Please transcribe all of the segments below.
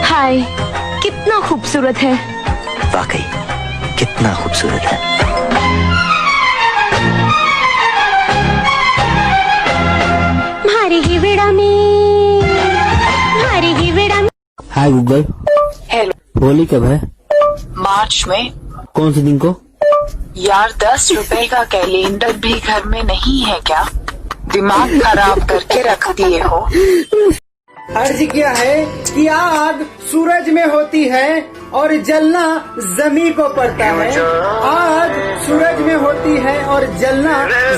हाय, कितना खूबसूरत है। वाकई कितना खूबसूरत है। हाय गूगल, हेलो, होली कब है? मार्च में। कौन से दिन को? यार 10 रुपए का कैलेंडर भी घर में नहीं है क्या? दिमाग खराब करके रख दिए हो। अर्ज क्या है कि आग सूरज में होती है और जलना जमीन को पड़ता है। आग सूरज में होती है और जलना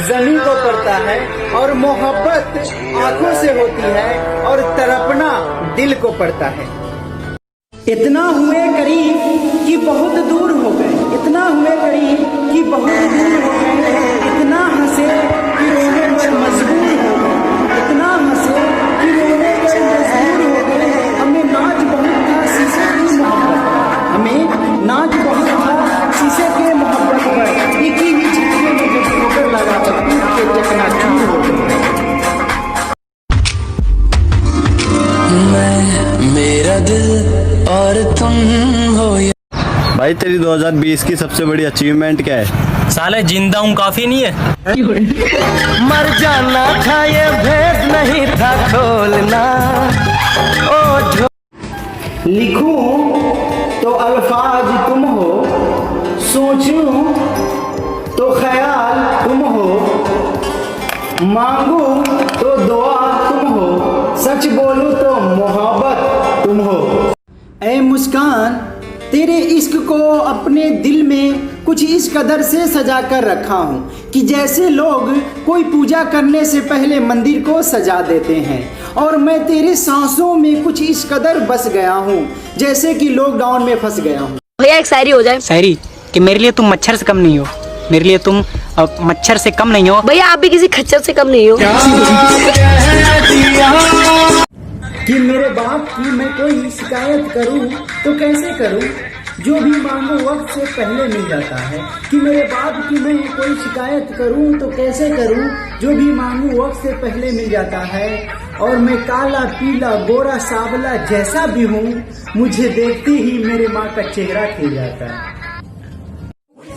जमीन को पड़ता है, और मोहब्बत आंखों से होती है और तड़पना दिल को पड़ता है। इतना हुए करीब कि बहुत दूर हो गए, इतना हुए करीब कि बहुत दूर हो गए, इतना हंसे कि रोने पर मजबूर हो गए, इतना हंसे कि रोने पर मजबूर हो गए। हमें नाच बहुत था शीशे की मोहब्बत, हमें नाच बहुत था शीशे के मोहब्बत पर, एक ही झटके में जब ठोकर लगा तो टूट के चकनाचूर हो गए। मेरा दिल और तुम हो। भाई तेरी 2020 की सबसे बड़ी अचीवमेंट क्या है? साले जिंदा हूँ काफी नहीं है। मर जाना था ये भेद नहीं था खोलना। ओ लिखूं तो अल्फाज तुम हो, सोचूं तो ख्याल तुम हो, मांगू तो दुआ तुम हो, सच बोलूं तो मोहब्बत तुम हो। ऐ मुस्कान, तेरे इश्क को अपने दिल में कुछ इस कदर से सजा कर रखा हूँ कि जैसे लोग कोई पूजा करने से पहले मंदिर को सजा देते हैं, और मैं तेरे सांसों में कुछ इस कदर बस गया हूँ जैसे कि लॉकडाउन में फंस गया हूँ। भैया एक शायरी हो जाए। शायरी कि मेरे लिए तुम मच्छर से कम नहीं हो, मेरे लिए तुम मच्छर से कम नहीं हो। भैया आप भी किसी खच्चर से कम नहीं हो। कि मेरे बाप की मैं कोई शिकायत करूं तो कैसे करूं, जो भी मांगो वक्त से पहले मिल जाता है। कि मेरे बाप की मैं कोई शिकायत करूं तो कैसे करूं, जो भी मांगू वक्त से पहले मिल जाता है। और मैं काला पीला गोरा सावला जैसा भी हूं, मुझे देखते ही मेरे माँ का चेहरा खिल जाता है।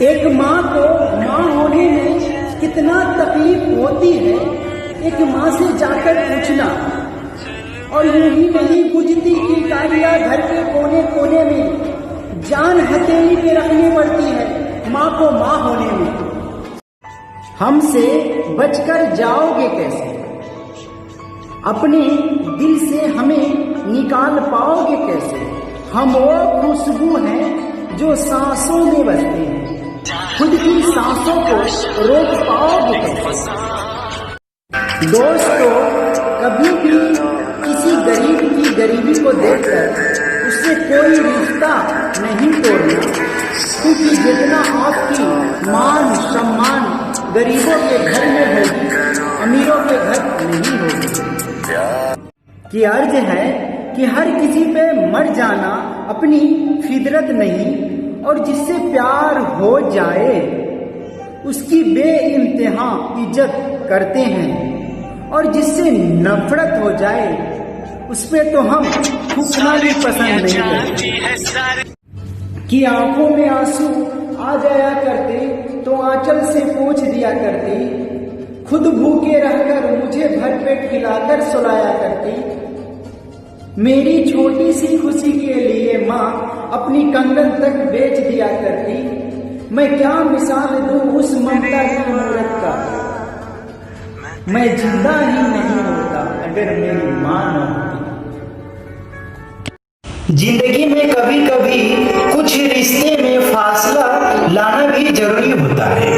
एक माँ को माँ होने में कितना तकलीफ होती है, एक माँ से जाकर पूछना। और यूं ही नहीं बुझती की कालिया घर के कोने कोने में, जान हथेली पे रखनी पड़ती है माँ को माँ होने में। हमसे बचकर जाओगे कैसे, अपने दिल से हमें निकाल पाओगे कैसे। हम वो खुशबू हैं जो सांसों में बसते हैं, खुद की सांसों को रोक पाओगे कैसे। दोस्तों, कभी भी किसी गरीब की गरीबी को देखकर उससे कोई रिश्ता नहीं तोड़ना, क्योंकि जितना आपकी मान सम्मान गरीबों के घर में होगी, अमीरों के घर नहीं होगी। कि अर्ज है कि हर किसी पे मर जाना अपनी फितरत नहीं, और जिससे प्यार हो जाए उसकी बेइंतहा इज्जत करते हैं, और जिससे नफरत हो जाए उस पे तो हम थूकना भी पसंद नहीं करते। कि आंखों में आंसू आ जाया करते तो आंचल से पोंछ दिया करती, खुद भूखे रहकर मुझे भरपेट खिलाकर सुलाया करती। मेरी छोटी सी खुशी के लिए माँ अपनी कंगन तक बेच दिया करती। मैं क्या मिसाल दूं उस ममता की मूरत का, मैं जिंदा ही नहीं होता अगर मेरी माँ न होती। जिंदगी में कभी कभी कुछ रिश्ते में फासला लाना भी जरूरी होता है,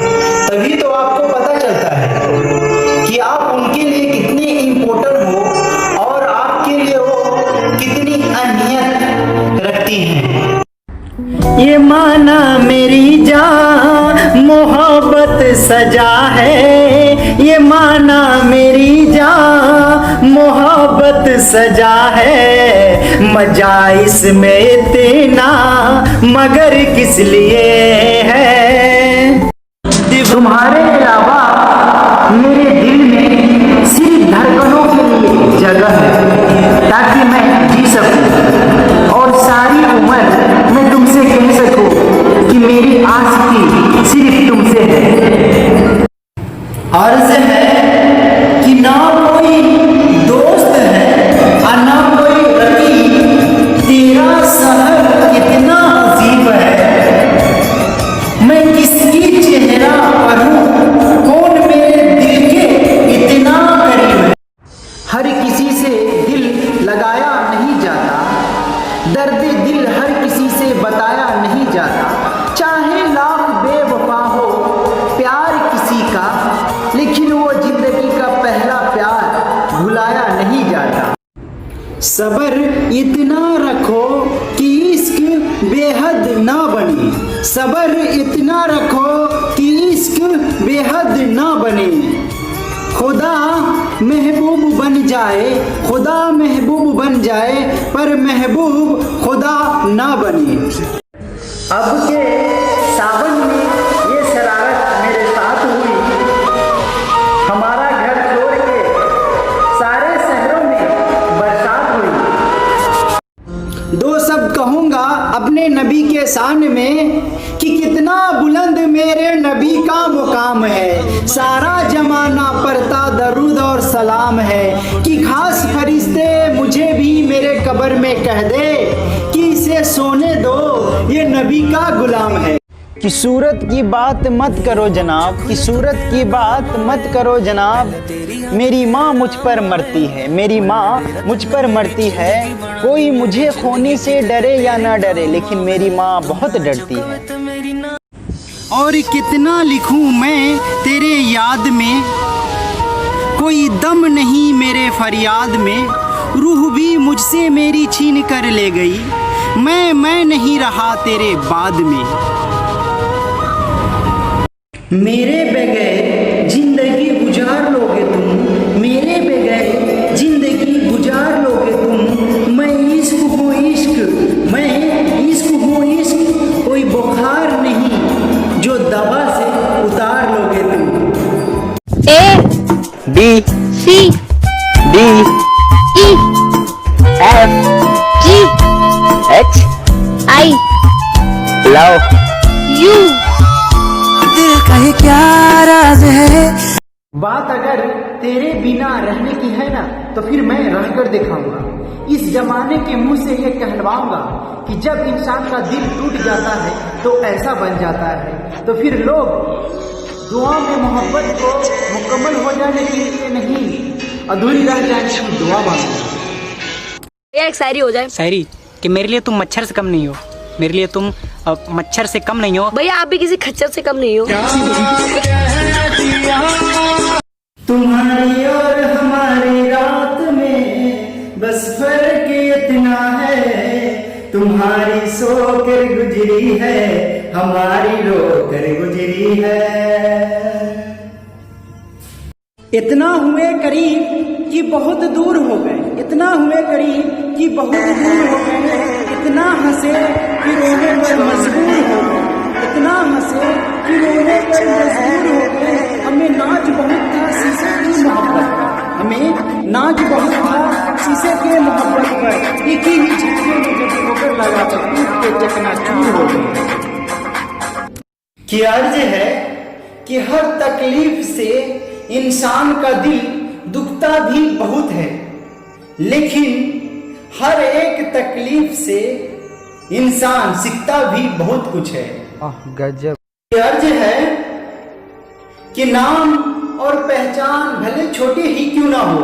तभी तो आपको पता चलता है कि आप उनके लिए कितने इम्पोर्टेंट हो और आपके लिए वो कितनी अहमियत रखती हैं। ये माना मेरी जान मोहब्बत सजा है, ये माना मेरी जान मोहब्बत मोहब्बत सजा है मजा इसमें इतना मगर किस लिए है। तुम्हारे अलावा मेरे दिल में सिर्फ धड़कनों के लिए जगह है ताकि मैं जी सकूं और सारी उम्र मैं तुमसे कह सकूं कि मेरी आशिकी सिर्फ तुमसे है। अर्ज है कि ना कोई दोस्त है और ना कोई रकीब, तेरा शहर कितना अजीब है। मैं किसकी चेहरा पढ़ूं, कौन मेरे दिल के इतना करीब है। हर किसी से दिल लगाया नहीं जाता, दर्द दिल हर किसी से बताया नहीं जाता। चाहे लाख बेवफा हो प्यार किसी का, लेकिन वो जिंदगी का पहला प्यार भुलाया नहीं जाता। सब्र इतना रखो कि इश्क बेहद ना बने, सब्र इतना रखो कि इश्क बेहद ना बने। खुदा महबूब बन जाए, खुदा महबूब बन जाए, पर महबूब खुदा ना बने। अब के सावन में ये शरारत मेरे साथ हुई, हमारा घर छोड़ के सारे शहरों में बरसात हुई। दो सब कहूँगा अपने नबी के शान में कि कितना बुलंद मेरे नबी का मुकाम है। सारा जमाना पढ़ता दरूद और सलाम है कि खास फरिश्ते मुझे भी मेरे कब्र में कह दे कि इसे सोने दो, ये नबी का गुलाम है। कि सूरत की बात मत करो जनाब, कि सूरत की बात मत करो जनाब, मेरी माँ मुझ पर मरती है, मेरी माँ मुझ पर मरती है। कोई मुझे खोने से डरे या ना डरे, लेकिन मेरी माँ बहुत डरती है। और कितना लिखूं मैं तेरे याद में, कोई दम नहीं मेरे फरियाद में। रूह भी मुझसे मेरी छीन कर ले गई, मैं नहीं रहा तेरे बाद में। मेरे बगैर जिंदगी गुजार लोगे तुम, मेरे बगैर जिंदगी गुजार लोगे तुम। मैं इश्क हूँ इश्क, मैं इश्क हूँ इश्क, कोई बुखार नहीं जो दवा से उतार लोगे तुम। A B C D E F G H I love U। दिल का ये क्या राज है। बात अगर तेरे बिना रहने की है ना, तो फिर मैं रहकर दिखाऊंगा। इस जमाने के मुंह से ये कहलवाऊंगा कि जब इंसान का दिल टूट जाता है तो ऐसा बन जाता है। तो फिर लोग दुआ में मोहब्बत को मुकम्मल हो जाने के लिए नहीं, अधूरी रह जाने की दुआ मांगते। एक शायरी हो जाए। शायरी कि मेरे लिए तुम मच्छर से कम नहीं हो, मेरे लिए तुम मच्छर से कम नहीं हो। भैया आप भी किसी खच्चर से कम नहीं हो। तुम्हारी और हमारी रात में बस फर्क इतना है, तुम्हारी सोकर गुजरी है, हमारी रोकर गुजरी है। इतना हुए करीब कि बहुत दूर हो गए, इतना हुए करीब कि बहुत दूर हो गए। इतना हंसे कि रोने पर मजबूर हो गए, इतना हंसे कि रोने पर मजबूर हो गए। हमें नाच बहुत था शीशे की मोहब्बत पर, हमें नाच बहुत था शीशे के मोहब्बत पर। एक ही झटके में जब ठोकर लगा तो टूट के चकनाचूर हो गए। कि अर्ज है कि हर तकलीफ से इंसान का दिल दुखता भी बहुत है, लेकिन हर एक तकलीफ से इंसान सीखता भी बहुत कुछ है। गजब। अर्ज है कि नाम और पहचान भले छोटी ही क्यों ना हो,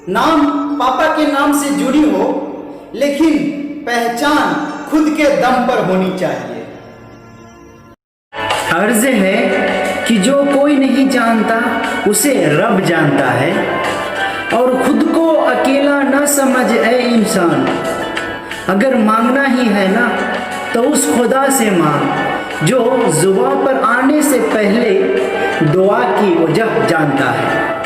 नाम पापा के नाम से जुड़ी हो, लेकिन पहचान खुद के दम पर होनी चाहिए। अर्ज है कि जो कोई नहीं जानता उसे रब जानता है, और खुद को अकेला न समझ ऐ इंसान। अगर मांगना ही है ना तो उस खुदा से मांग जो जुबान पर आने से पहले दुआ की वजह जानता है।